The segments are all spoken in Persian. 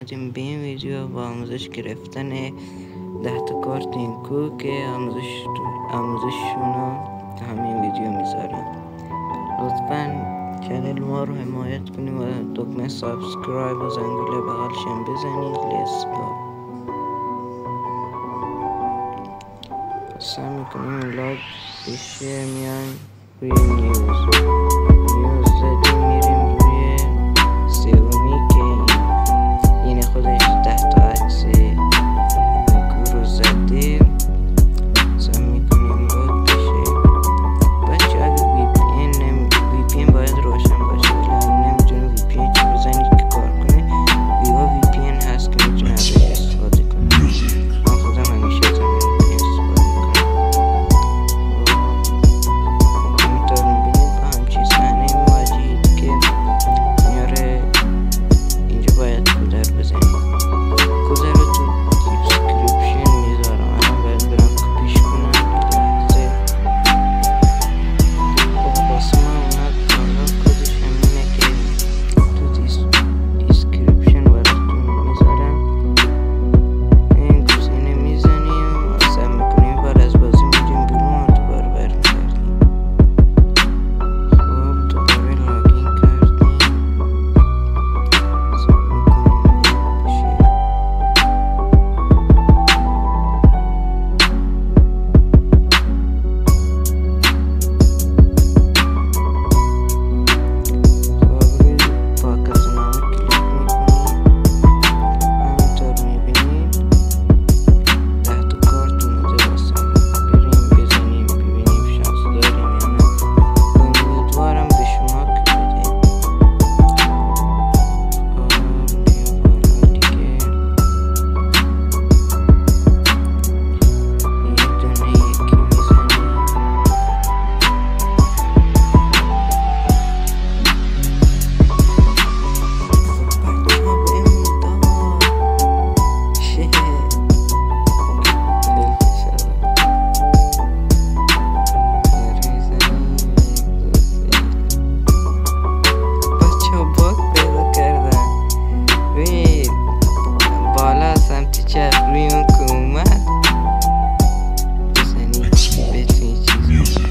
اومدیم به این ویدیو با آموزش گرفتن 10 تا کارت اینکو که آموزششون رو همین ویدیو میذارم. لطفا چنل ما رو حمایت کنید و دکمه سابسکرایب و زنگوله بغلشم بزنید. لیتس گو. قسم میکنیم لایک بشه میان روی نیوز زدیم میریم روی سومی که این خودش 10 تا عکس اینکو رو زدیم. قسم میکنیم لود بشه. بچه اگه وی پی این باید روشن باشه ولی اگه نمیتونه وی پی این چی بزنید که کار کنه. ویوا وی پی این هست که میتونه ازش استفاده کنه. من خودم همیشه از همین وی پی این استفاده میکنم. همینطور میبینید با همچین صحنه مواجهید که میاره اینجا باید کودر بزنید. کودر رو تو دیسکریپشن میذارم. الان باید برم کپیش کنم لحظه. خب واسه من اومد بالا. کدش همینه که تو دیسکریپشن براتون میذارم. این گزینه میزنیم و سب میکنیم بار از بازی میریم بیرون و دوباره برمیگردیم. خب دوباره لاگین کردیم. سب میکنیم بشه. روی پاکت نامه کلیک میکنیم. همینطور میبینید 10 تا کارت اومده واسمون. بریم بزنیم ببینیم شانس داریم یا نه. امیدوارم به شما که بده. خب بیا بالا دیگه. یه دونه یکی میزنیم. بچه ها بهمون داد. شه خیلی خوشحالم. بچه ها باگ پیدا کردن. روی بالا سمت چپ روی اون که اومد بزنید بهتون یه چیزی.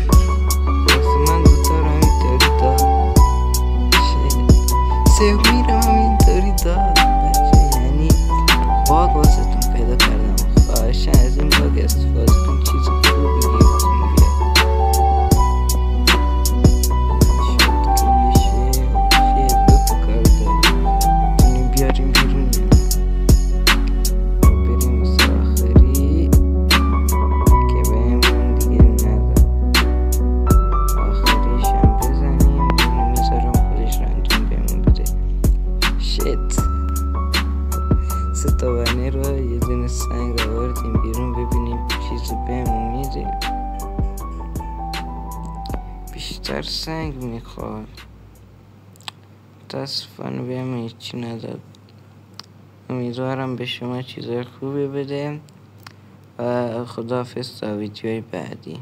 واسه من دوتا رو همینطوری داد. سومی رو همینطوری داد. بچه یعنی باگ واسه تون پیدا کردم. خواهشن از این باگ استفاده کن. چیز خوبی گیرتون بیاد. شد که بشه. دوتا کار داریم. میتونیم بیاریم بیرون یا نه. بریم واسه آخری که بهمون دیگه نداد. آخریش هم بزنیم. دونه میذارم خودش رندوم بهمون بده. شت 3 تا ونیر و یه دونه سنگ آوردیم بیرون. ببینیم چیزی بهمون میده. بیشتر سنگ میخواد. متاسفانه بهمون هیچی نداد. امیدوارم به شما چیزای خوبی بده و خداحافظ تا ویدیوی بعدی.